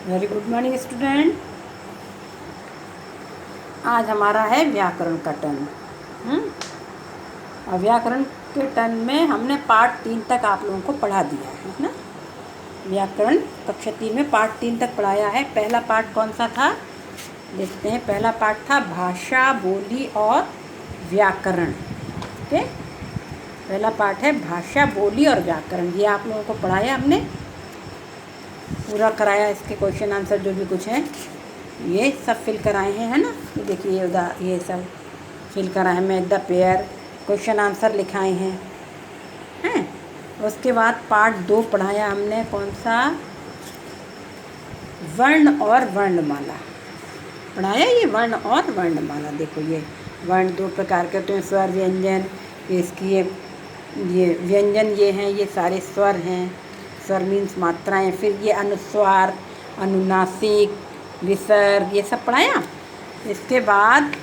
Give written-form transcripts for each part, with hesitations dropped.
Very good morning student. आज हमारा है व्याकरण का टर्न। और व्याकरण के टर्न में हमने पार्ट 3 तक आप लोगों को पढ़ा दिया है ना। व्याकरण कक्षा 3 में पार्ट 3 तक पढ़ाया है। पहला पार्ट कौन सा था देखते हैं। पहला पार्ट था भाषा, बोली और व्याकरण। ओके, पहला पार्ट है भाषा, बोली और व्याकरण। ये आप लोगों को पढ़ाया हमने, पूरा कराया। इसके क्वेश्चन आंसर जो भी कुछ हैं ये सब फिल कराए हैं, है ना। ये देखिए ये सब फिल कराए हैं। मैं द पेयर क्वेश्चन आंसर लिखाए हैं। उसके बाद पार्ट 2 पढ़ाया हमने, कौन सा, वर्ण और वर्णमाला पढ़ाया। ये वर्ण और वर्णमाला, देखो ये वर्ण 2 प्रकार के होते हैं, स्वर व्यंजन। इसकी ये व्यंजन ये हैं, ये सारे स्वर हैं। स्वर मीन्स मात्राएं। फिर ये अनुस्वार, अनुनासिक, विसर्ग, ये सब पढ़ाया। इसके बाद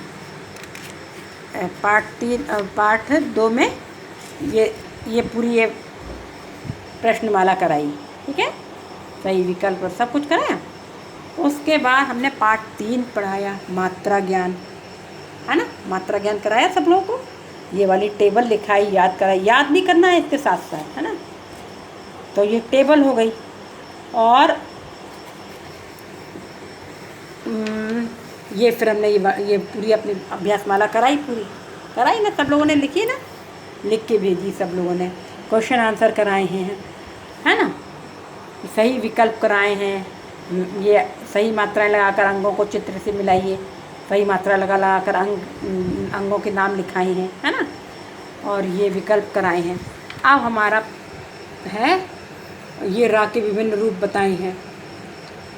पार्ट 2 में ये पूरी ये प्रश्नमाला कराई, ठीक है, सही विकल्प और सब कुछ कराया। उसके बाद हमने पार्ट 3 पढ़ाया, मात्रा ज्ञान, है ना। मात्रा ज्ञान कराया सब लोगों को। ये वाली टेबल लिखाई, याद कराई। याद भी करना है इसके साथ साथ, है ना। तो ये टेबल हो गई। और ये फिर हमने ये पूरी अपनी अभ्यासमाला कराई, पूरी कराई ना सब लोगों ने, लिखी ना, लिख के भेजी सब लोगों ने। क्वेश्चन आंसर कराए हैं, है ना। सही विकल्प कराए हैं। ये सही मात्राएं लगाकर अंगों को चित्र से मिलाइए। सही मात्रा लगाकर अंगों के नाम लिखाए हैं, है ना। और ये विकल्प कराए हैं। अब हमारा है ये रा के विभिन्न रूप बताए हैं।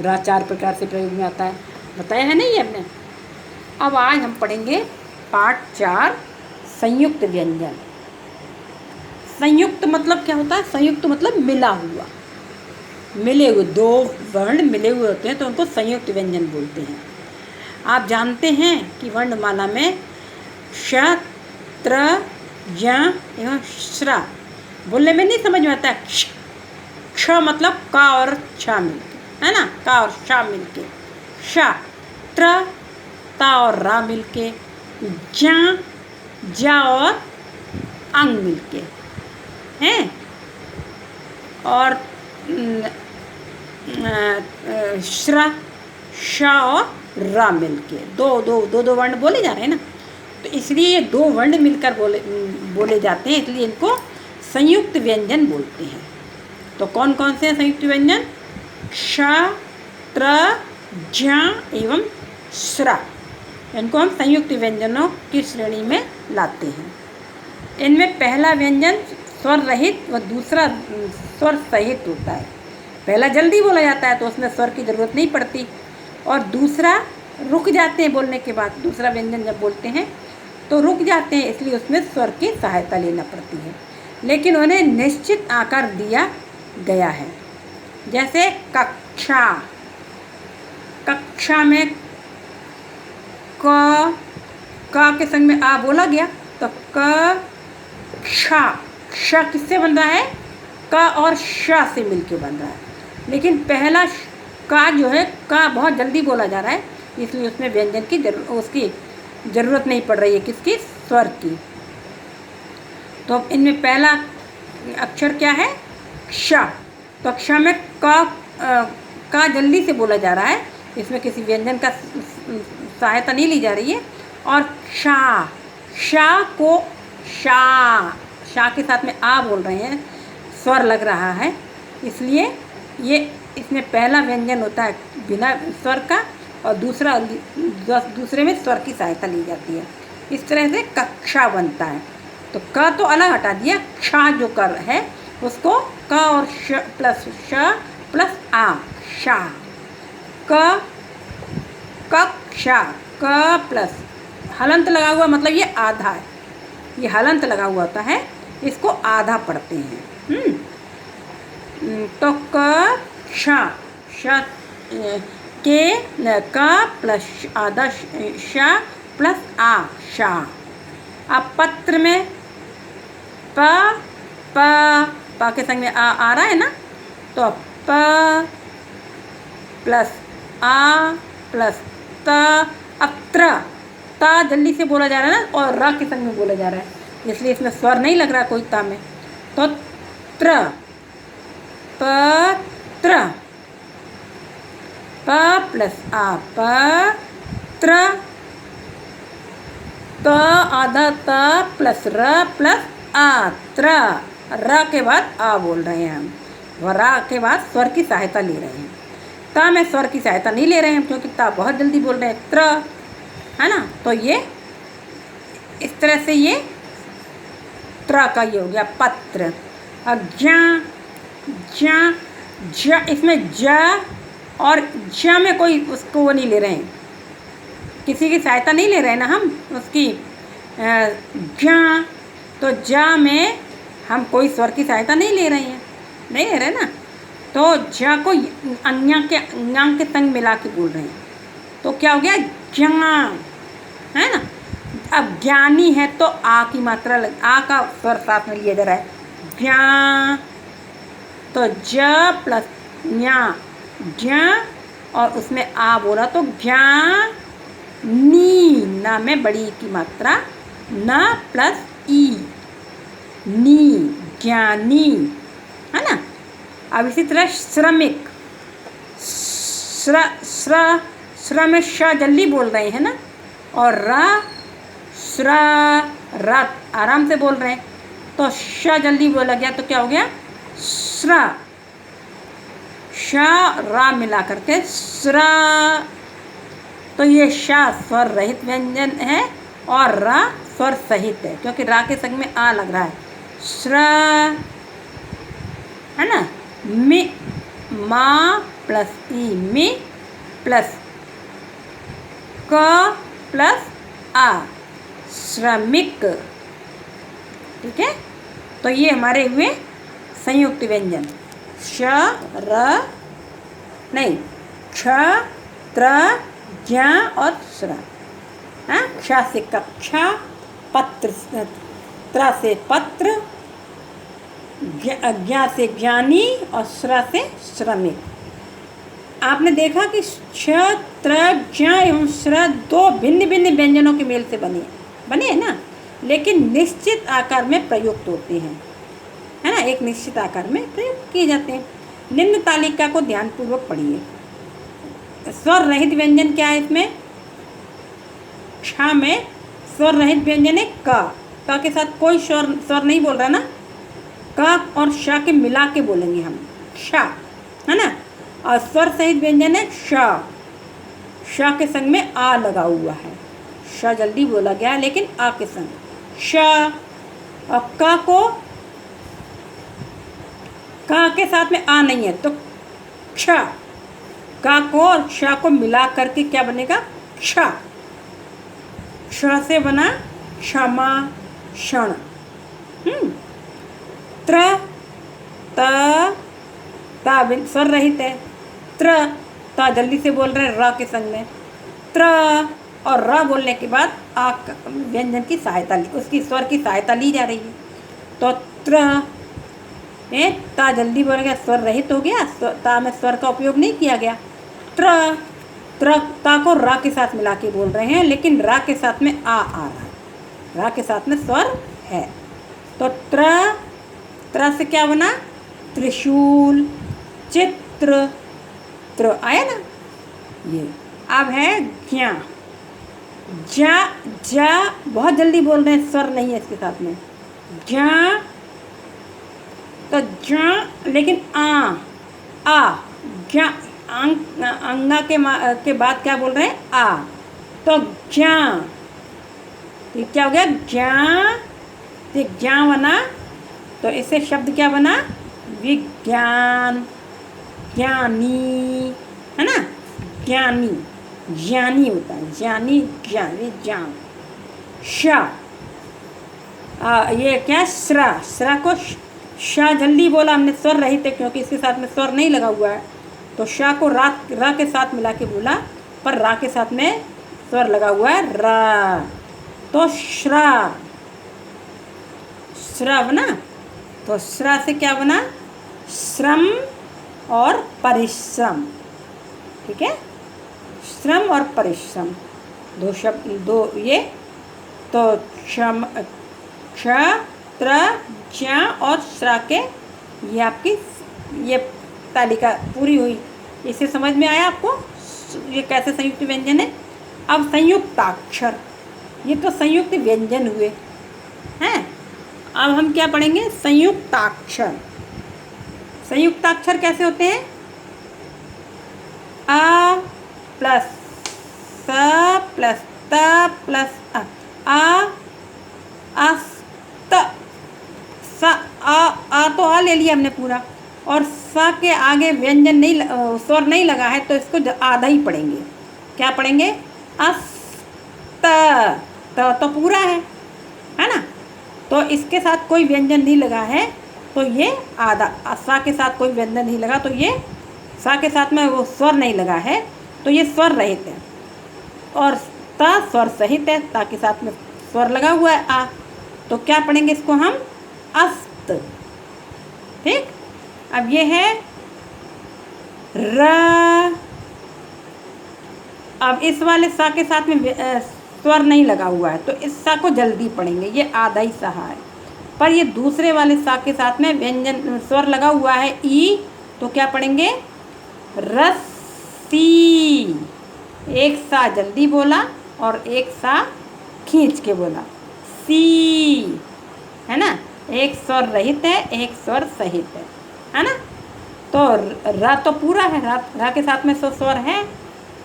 रा 4 प्रकार से प्रयोग में आता है, बताया है ना ये हमने। अब आज हम पढ़ेंगे पार्ट 4, संयुक्त व्यंजन। संयुक्त मतलब क्या होता है? संयुक्त मतलब मिला हुआ, मिले हुए, 2 वर्ण मिले हुए होते हैं तो उनको संयुक्त व्यंजन बोलते हैं। आप जानते हैं कि वर्णमाला में श, त्र, ज एवं श्रा बोलने में नहीं समझ में आता है। क्ष मतलब का और छा मिलके, है ना, का और शा मिलके। श, त्र, ता और रा मिलके। जा और अंग मिलके हैं। और श्रा, शा और रा मिलके दो वर्ण बोले जा रहे हैं ना। तो इसलिए ये 2 वर्ण मिलकर बोले जाते हैं, इसलिए इनको संयुक्त व्यंजन बोलते हैं। तो कौन कौन से हैं संयुक्त व्यंजन? श, त्र, ज्ञ एवं श्रा। इनको हम संयुक्त व्यंजनों की श्रेणी में लाते हैं। इनमें पहला व्यंजन स्वर रहित व दूसरा स्वर सहित होता है। पहला जल्दी बोला जाता है तो उसमें स्वर की ज़रूरत नहीं पड़ती, और दूसरा रुक जाते हैं बोलने के बाद। दूसरा व्यंजन जब बोलते हैं तो रुक जाते हैं, इसलिए उसमें स्वर की सहायता लेना पड़ती है, लेकिन उन्हें निश्चित आकार दिया गया है। जैसे कक्षा, कक्षा में क के संग में आ बोला गया तो कक्षा। क्ष किससे बन रहा है? क और श से मिलके बन रहा है। लेकिन पहला का जो है, का बहुत जल्दी बोला जा रहा है, इसलिए उसमें व्यंजन की उसकी ज़रूरत नहीं पड़ रही है। किसकी? स्वर की। तो अब इनमें पहला अक्षर क्या है? क्ष। तो क्ष में का जल्दी से बोला जा रहा है, इसमें किसी व्यंजन का सहायता नहीं ली जा रही है। और शा, शा को शा के साथ में आ बोल रहे हैं, स्वर लग रहा है, इसलिए ये इसमें पहला व्यंजन होता है बिना स्वर का, और दूसरे में स्वर की सहायता ली जाती है। इस तरह से कक्षा बनता है। तो क तो अलग हटा दिया, क्षा जो कर है उसको क और श प्लस आ, शा। कक्षा, क प्लस हलंत लगा हुआ, मतलब ये आधा है, ये हलंत लगा हुआ होता है, इसको आधा पढ़ते हैं। तो क श के क प्लस आधा श प्लस आ, शा। अब पत्र में प के संग में आ रहा है ना, तो प प्लस आ प्लस त। अब ता जल्दी से बोला जा रहा है ना, और र के संग में बोला जा रहा है, इसलिए इसमें स्वर नहीं लग रहा कोई ता में। तो त्र पत्र, प प्लस आ पत्र, त आधा त प्लस र प्लस आ त्र। र के बाद आ बोल रहे हैं हम, र के बाद स्वर की सहायता ले रहे हैं। ता में स्वर की सहायता नहीं ले रहे हैं क्योंकि ता बहुत जल्दी बोल रहे हैं, त्र, है ना। तो ये इस तरह से ये त्र का ये हो गया पत्र। अब ज्ञ ज्ञ ज, इसमें ज और ज में कोई उसको वो नहीं ले रहे हैं, किसी की सहायता नहीं ले रहे हैं ना हम उसकी। ज्ञ तो ज में हम कोई स्वर की सहायता नहीं ले रहे हैं, नहीं ले रहे ना। तो ज को अन्य के संग मिला के बोल रहे हैं, तो क्या हो गया ज्ञा, है ना। अब ज्ञानी है तो आ की मात्रा आ का स्वर साथ में लिया जा रहा है, ज्ञा। तो ज प्लस न्या ज्ञ, और उसमें आ बोला तो ज्ञा नी, ना में बड़ी की मात्रा न प्लस ई, नी ज्ञानी, है ना। अब इसी तरह श्रमिक, श्र में श जल्दी बोल रहे हैं ना, और श्र आराम से बोल रहे हैं, तो श जल्दी बोला गया तो क्या हो गया श्र। श रा मिला करके श्र। तो ये श स्वर रहित व्यंजन है और रा स्वर सहित है, क्योंकि रा के संग में आ लग रहा है, श्र, है ना। मि मा प्लस ई, मि प्लस क प्लस आ, श्रमिक, ठीक है। तो ये हमारे हुए संयुक्त व्यंजन, श र नहीं क्ष त्र ज्ञ और श्र। हाँ, क्ष से कक्षा, पत्र त्र से पत्र, ज्ञ से ज्ञानी और श्र से श्रमिक। आपने देखा कि क्ष त्र ज्ञ एवं श्र दो भिन्न भिन्न व्यंजनों के मेल से बने हैं ना, लेकिन निश्चित आकार में प्रयुक्त होते हैं, है ना। एक निश्चित आकार में प्रयुक्त किए जाते हैं। निम्न तालिका को ध्यानपूर्वक पढ़िए। स्वर रहित व्यंजन क्या है इसमें? क्ष में स्वर रहित व्यंजन है क के साथ कोई स्वर नहीं बोल रहा ना, क और श के मिला के बोलेंगे हम, श, है ना। और स्वर सहित व्यंजन है श के संग में आ लगा हुआ है, श जल्दी बोला गया है लेकिन आ के संग श। और क के साथ में आ नहीं है तो क्ष, क को और क्ष को मिला करके क्या बनेगा क्ष। क्ष से बना क्षमा क्षण। त्र ता स्वर रहित है, त्र ता जल्दी से बोल रहे हैं र के संग में, त्र और र बोलने के बाद आ व्यंजन की सहायता उसकी स्वर की सहायता ली जा रही है। तो त्र ता जल्दी बोल गया, स्वर रहित हो गया, ता में स्वर का उपयोग नहीं किया गया। त्र ता को रा के साथ मिला के बोल रहे हैं, लेकिन रा के साथ में आ रहा है, रा के साथ में स्वर है। तो त्र से क्या बना त्रिशूल, चित्र, त्र आया ना ये। अब है ज्ञा, जा बहुत जल्दी बोल रहे हैं, स्वर नहीं है इसके साथ में, ज्ञा। तो ज्ञा लेकिन आ ज्ञा अंगा के बाद क्या बोल रहे हैं आ, तो ज्ञा, तो क्या हो गया ज्ञा, तो ज्ञा बना, तो इससे शब्द क्या बना विज्ञान, ज्ञानी, है ना। ज्ञानी ज्ञानी होता है, ज्ञानी ज्ञान विज्ञान। श ये क्या श्रा को श जल्दी बोला हमने, स्वर रहित है क्योंकि इसके साथ में स्वर नहीं लगा हुआ है, तो श को रा के साथ मिला के बोला, पर रा के साथ में स्वर लगा हुआ है रा, तो श्रा बना। तो श्रा से क्या बना श्रम और परिश्रम, ठीक है, श्रम और परिश्रम दो शब्द, दो ये तो क्षम क्ष त्र ज्ञ और श्रा के ये आपकी ये तालिका पूरी हुई। इसे समझ में आया आपको ये कैसे संयुक्त व्यंजन है। अब संयुक्ताक्षर, ये तो संयुक्त व्यंजन हुए हैं। अब हम क्या पढ़ेंगे, संयुक्ताक्षर। संयुक्ताक्षर कैसे होते हैं, अ प्लस स प्लस त प्लस अस त स आ तो आ ले लिया हमने पूरा, और स के आगे व्यंजन नहीं स्वर नहीं लगा है तो इसको आधा ही पढ़ेंगे। क्या पढ़ेंगे, अस त तो पूरा है ना, तो इसके साथ कोई व्यंजन नहीं लगा है तो ये आधा, सा के साथ कोई व्यंजन नहीं लगा तो ये सा के साथ में वो स्वर नहीं लगा है तो ये स्वर रहित है, और ता स्वर सहित है, ता के साथ में स्वर लगा हुआ है आ, तो क्या पढ़ेंगे इसको हम, अस्त। ठीक, अब ये है र। अब इस वाले सा के साथ में स्वर नहीं लगा हुआ है तो इस सा को जल्दी पढ़ेंगे, ये आधा ही सहा है। पर ये दूसरे वाले सा के साथ में व्यंजन स्वर लगा हुआ है ई, तो क्या पढ़ेंगे, रस्सी। एक सा जल्दी बोला और एक सा खींच के बोला, सी, है ना, एक स्वर रहित है एक स्वर सहित है ना। तो र तो पूरा है, रा के साथ में स्वर है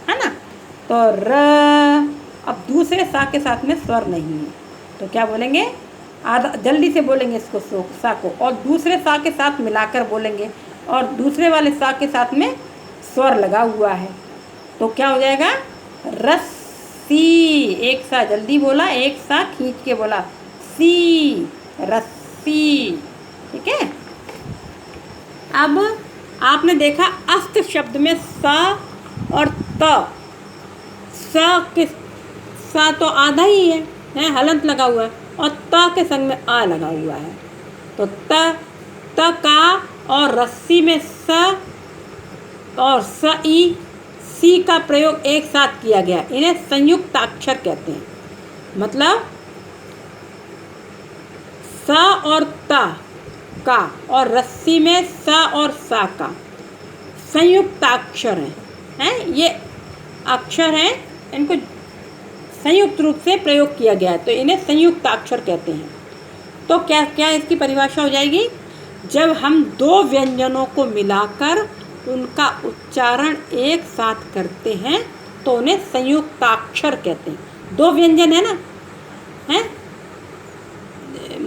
ना, तो र। अब दूसरे सा के साथ में स्वर नहीं है तो क्या बोलेंगे, आधा जल्दी से बोलेंगे इसको सा को, और दूसरे सा के साथ मिलाकर बोलेंगे, और दूसरे वाले सा के साथ में स्वर लगा हुआ है तो क्या हो जाएगा, रस्सी। एक सा जल्दी बोला एक सा खींच के बोला, सी, रस्सी। ठीक है, अब आपने देखा अस्त शब्द में सा और त, सा तो आधा ही है, हलंत लगा हुआ है, और त के संग में आ लगा हुआ है, तो त का और रस्सी में स और स ई सी का प्रयोग एक साथ किया गया, इन्हें संयुक्ताक्षर कहते हैं। मतलब स और ता का और रस्सी में स और सा का संयुक्ताक्षर हैं, ये अक्षर हैं, इनको संयुक्त रूप से प्रयोग किया गया है तो इन्हें संयुक्ताक्षर कहते हैं। तो क्या क्या इसकी परिभाषा हो जाएगी, जब हम दो व्यंजनों को मिलाकर उनका उच्चारण एक साथ करते हैं तो उन्हें संयुक्ताक्षर कहते हैं। दो व्यंजन है ना, हैं,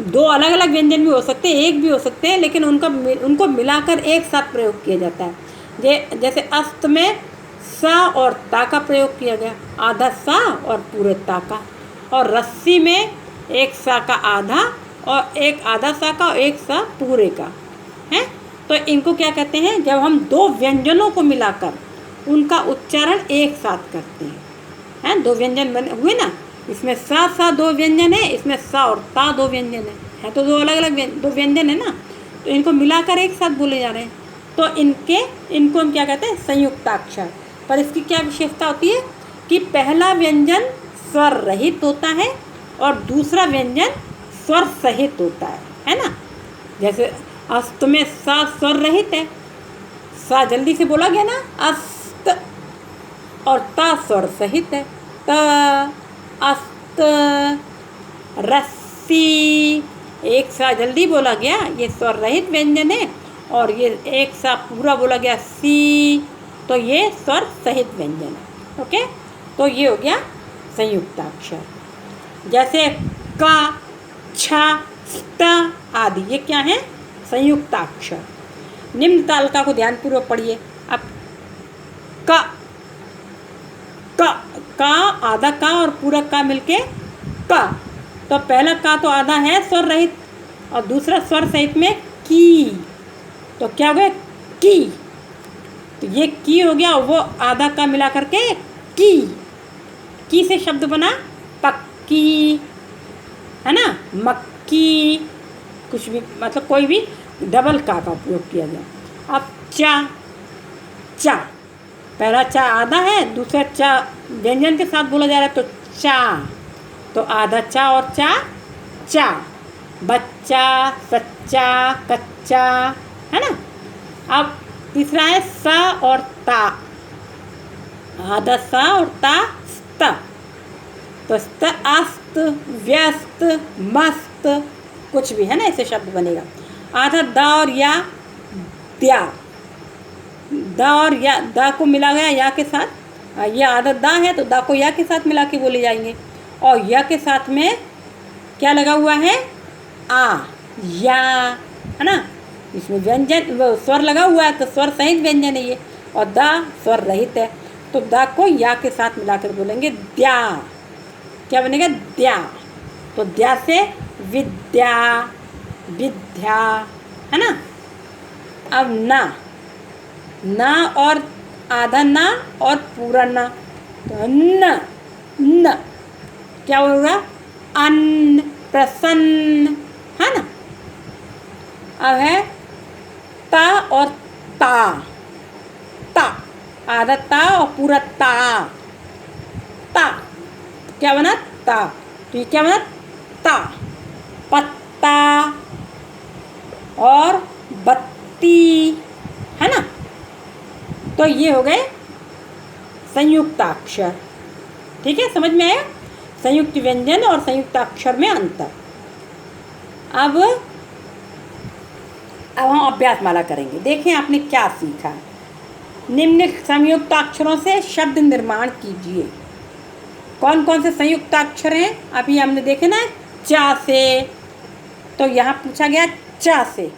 दो अलग अलग व्यंजन भी हो सकते हैं, एक भी हो सकते हैं, लेकिन उनको मिलाकर एक साथ प्रयोग किया जाता है। जैसे अस्त में सा और ता का प्रयोग किया गया, आधा सा और पूरे ता का, और रस्सी में एक सा का आधा और एक आधा सा का और एक सा पूरे का है। तो इनको क्या कहते हैं, जब हम दो व्यंजनों को मिलाकर उनका उच्चारण एक साथ करते हैं, दो व्यंजन बने हुए ना, इसमें सा दो व्यंजन है, इसमें सा और ता दो व्यंजन है तो दो अलग अलग दो व्यंजन है ना, तो इनको मिलाकर एक साथ बोले जा रहे हैं तो इनको हम क्या कहते हैं, संयुक्ताक्षर। पर इसकी क्या विशेषता होती है कि पहला व्यंजन स्वर रहित होता है और दूसरा व्यंजन स्वर सहित होता है ना। जैसे अस्त में सा स्वर रहित है, सा जल्दी से बोला गया ना, अस्त, और ता स्वर सहित है, त, अस्त, रस्सी, एक सा जल्दी बोला गया, ये स्वर रहित व्यंजन है, और ये एक सा पूरा बोला गया सी, तो ये स्वर सहित व्यंजन है। ओके, तो ये हो गया संयुक्ताक्षर। जैसे का, छ, स्त आदि, ये क्या है, संयुक्ताक्षर। निम्न तालिका को ध्यानपूर्वक पढ़िए। अब का आधा का और पूरा का मिलके का, तो पहला का तो आधा है स्वर रहित और दूसरा स्वर सहित में की, तो क्या हो गया, की, तो ये की हो गया, वो आधा का मिला करके की से शब्द बना पक्की, है ना, मक्की, कुछ भी मतलब कोई भी डबल का उपयोग किया गया। अब चा, पहला चा आधा है, दूसरा चा व्यंजन के साथ बोला जा रहा है तो चा, तो आधा चा और चा चा। बच्चा, सच्चा, कच्चा, है ना। अब तीसरा है सा और ता, आधा सा और ता स्त, तो स्त अस्त, व्यस्त, मस्त, कुछ भी है ना ऐसे शब्द बनेगा। आधा दा और या द्या, दा और या, दा को मिला गया या के साथ, ये आधा दा है तो दा को या के साथ मिला के बोले जाएंगे, और या के साथ में क्या लगा हुआ है, आ, या, है ना। इसमें व्यंजन स्वर लगा हुआ है तो स्वर सहित व्यंजन है ये, और दा स्वर रहित है, तो दा को या के साथ मिलाकर बोलेंगे द्या। क्या बनेगा, द्या। तो द्या से विद्या, विद्या, है ना। अब ना, ना और आधा ना और पूरा ना, तो न, न क्या होगा, अन्न, प्रसन्न, है ना। अब है ता और ता, ता आधा ता और पूरा ता, ता क्या बना, ता, तो ये क्या बना, ता। पत्ता और बत्ती, है ना। तो ये हो गए संयुक्ताक्षर। ठीक है, समझ में आया संयुक्त व्यंजन और संयुक्ताक्षर में अंतर। अब हम अभ्यास माला करेंगे। देखें आपने क्या सीखा। निम्न संयुक्ताक्षरों से शब्द निर्माण कीजिए। कौन कौन से संयुक्ताक्षर हैं अभी हमने देखे ना, चा से, तो यहाँ पूछा गया चा से,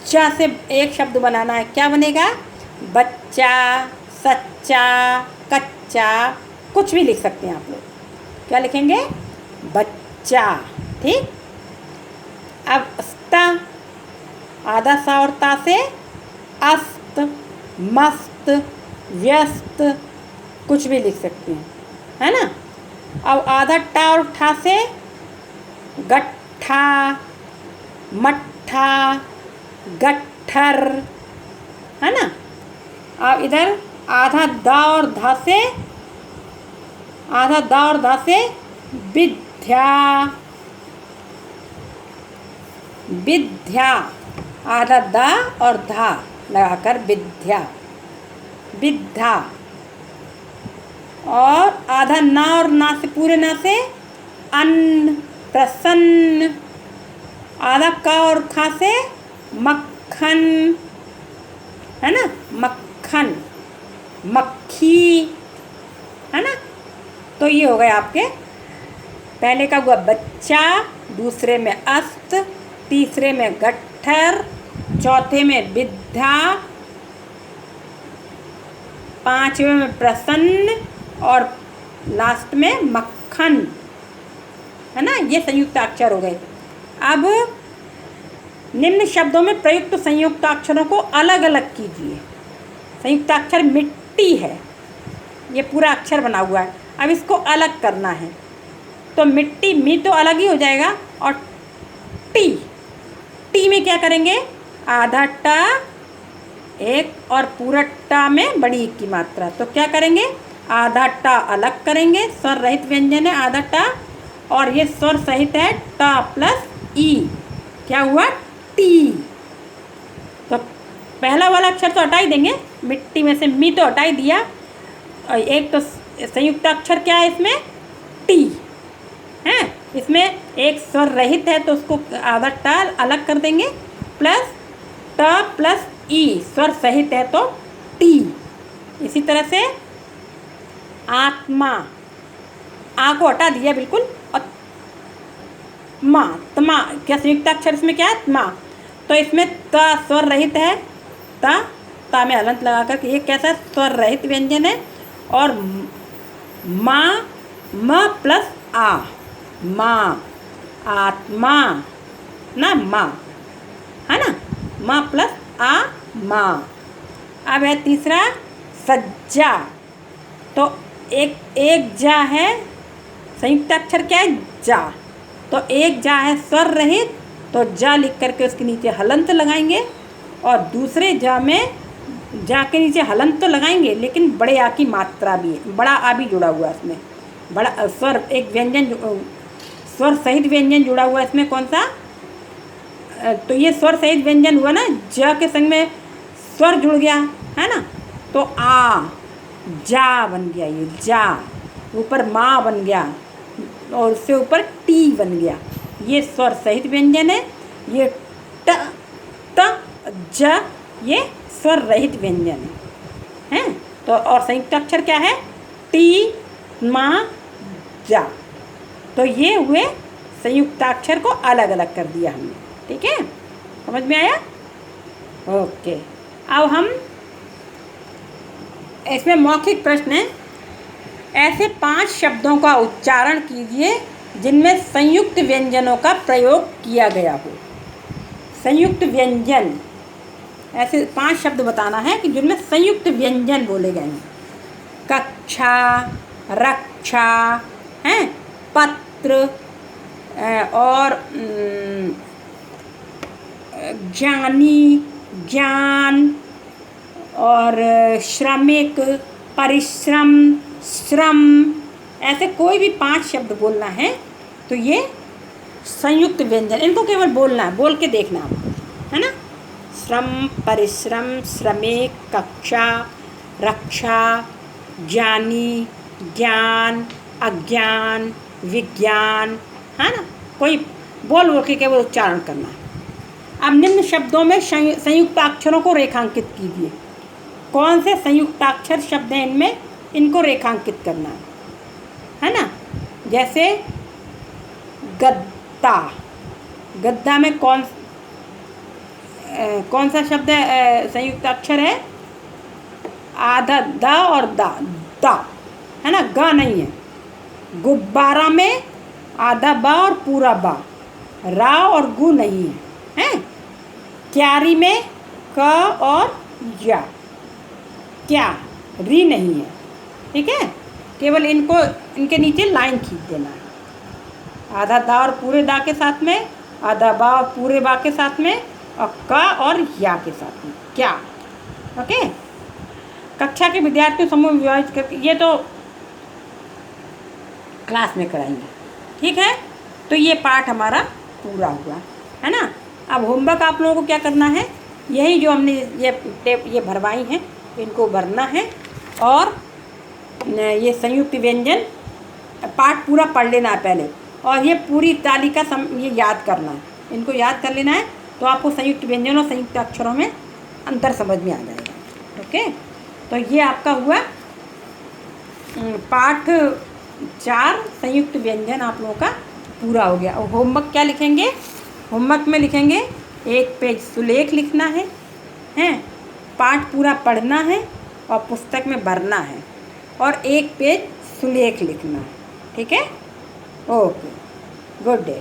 चा से एक शब्द बनाना है, क्या बनेगा, बच्चा, सच्चा, कच्चा, कुछ भी लिख सकते हैं आप लोग। क्या लिखेंगे, बच्चा। ठीक। अब स्ता, आधा सा और ता से अस्त, मस्त, व्यस्त, कुछ भी लिख सकते हैं, है ना। अब आधा टा और ठा से गट्ठा, मट्ठा, गट्ठर, है ना। अब इधर आधा दा और धा से, आधा दा और धा से विद्या, विद्या, आधा दा और धा लगाकर विद्या, विद्या। और आधा ना और ना से, पूरे ना से अन्न, प्रसन्न, आधा का और खा से मक्खन, है ना, मक्खन, मक्खी, है ना। तो ये हो गए आपके, पहले का हुआ बच्चा, दूसरे में अस्त, तीसरे में गट्ठर, चौथे में विद्या, पांचवें में प्रसन्न, और लास्ट में मक्खन, है ना। ये संयुक्ताक्षर हो गए। अब निम्न शब्दों में प्रयुक्त संयुक्ताक्षरों को अलग अलग कीजिए। संयुक्ताक्षर मिट्टी है, ये पूरा अक्षर बना हुआ है, अब इसको अलग करना है। तो मिट्टी, मी तो अलग ही हो जाएगा, और टी, टी में क्या करेंगे, आधा टा एक और पूरा टा में बड़ी की मात्रा, तो क्या करेंगे, आधा टा अलग करेंगे, स्वर रहित व्यंजन है आधा टा, और ये स्वर सहित है टा प्लस ई, क्या हुआ, टी। तो पहला वाला अक्षर तो हटा ही देंगे, मिट्टी में से मी तो हटा ही दिया, और एक तो संयुक्त अक्षर क्या है इसमें, टी है, इसमें एक स्वर रहित है तो उसको आधा टा अलग कर देंगे, प्लस ट प्लस ई, स्वर सहित है तो टी। इसी तरह से आत्मा, आ को हटा दिया बिल्कुल, और मा, तमा, क्या संयुक्त अक्षर इसमें क्या है, मा, तो इसमें त स्वर रहित है, ता में हलंत लगा कर, ये कैसा स्वर रहित व्यंजन है, और माँ, म प्लस आ, माँ, आत्मा ना, माँ, है ना, माँ प्लस आ, माँ। अब है तीसरा सज्जा, तो एक जा है, संयुक्त अक्षर क्या है, जा, तो एक जा है स्वर रहित, तो जा लिख करके उसके नीचे हलंत लगाएंगे, और दूसरे जा में जा के नीचे हलंत तो लगाएंगे, लेकिन बड़े आ की मात्रा भी है, बड़ा आ भी जुड़ा हुआ है इसमें, बड़ा स्वर एक व्यंजन स्वर सहित व्यंजन जुड़ा हुआ है इसमें। कौन सा? तो ये स्वर सहित व्यंजन हुआ ना, ज के संग में स्वर जुड़ गया है ना, तो आ जा बन गया, ये जा, ऊपर माँ बन गया और उससे ऊपर टी बन गया, ये स्वर सहित व्यंजन है। ये ट त ज ये स्वर रहित व्यंजन है। तो और संयुक्त अक्षर क्या है? टी माँ जा। तो ये हुए संयुक्ताक्षर को अलग अलग कर दिया हमने, ठीक है, समझ में आया? ओके, अब हम इसमें मौखिक प्रश्न है। ऐसे 5 शब्दों का उच्चारण कीजिए जिनमें संयुक्त व्यंजनों का प्रयोग किया गया हो। संयुक्त व्यंजन, ऐसे 5 शब्द बताना है कि जिनमें संयुक्त व्यंजन बोले गए हैं। कक्षा, रक्षा, हैं, पत्र और ज्ञानी, ज्ञान और श्रमिक, परिश्रम, श्रम, ऐसे कोई भी 5 शब्द बोलना है तो ये संयुक्त व्यंजन, इनको केवल बोलना है, बोल के देखना है ना। श्रम, परिश्रम, श्रमिक, कक्षा, रक्षा, ज्ञानी, ज्ञान, अज्ञान, विज्ञान, है ना, कोई बोल बोल के केवल उच्चारण करना है। अब निम्न शब्दों में संयुक्ताक्षरों को रेखांकित कीजिए। कौन से संयुक्ताक्षर शब्द हैं इनमें, इनको रेखांकित करना है ना। जैसे गद्दा, गद्दा में कौन सा शब्द है, संयुक्ताक्षर है? आधा द और दा है ना, ग नहीं है। गुब्बारा में आधा बा और पूरा बा, रा और गु नहीं है, हैं? क्यारी में क और या, क्या री नहीं है, ठीक है। केवल इनको, इनके नीचे लाइन खींच देना है। आधा दा और पूरे दा के साथ में, आधा बा और पूरे बा के साथ में, और क और या के साथ में, क्या। ओके, कक्षा के विद्यार्थियों समूह विभाजित करके, ये तो क्लास में कराएंगे, ठीक है। तो ये पाठ हमारा पूरा हुआ है ना। अब होमवर्क आप लोगों को क्या करना है, यही जो हमने ये भरवाई हैं इनको भरना है, और ये संयुक्त व्यंजन पाठ पूरा पढ़ लेना है पहले, और ये पूरी तालिका ये याद करना है, इनको याद कर लेना है, तो आपको संयुक्त व्यंजन और संयुक्त अक्षरों में अंतर समझ में आ जाएगा। ओके, तो ये आपका हुआ पाठ 4 संयुक्त व्यंजन आप लोगों का पूरा हो गया। और होमवर्क क्या लिखेंगे? होमवर्क में लिखेंगे 1 पेज सुलेख लिखना है, हैं, पाठ पूरा पढ़ना है और पुस्तक में भरना है, और 1 पेज सुलेख लिखना है, ठीक है। Okay, good day.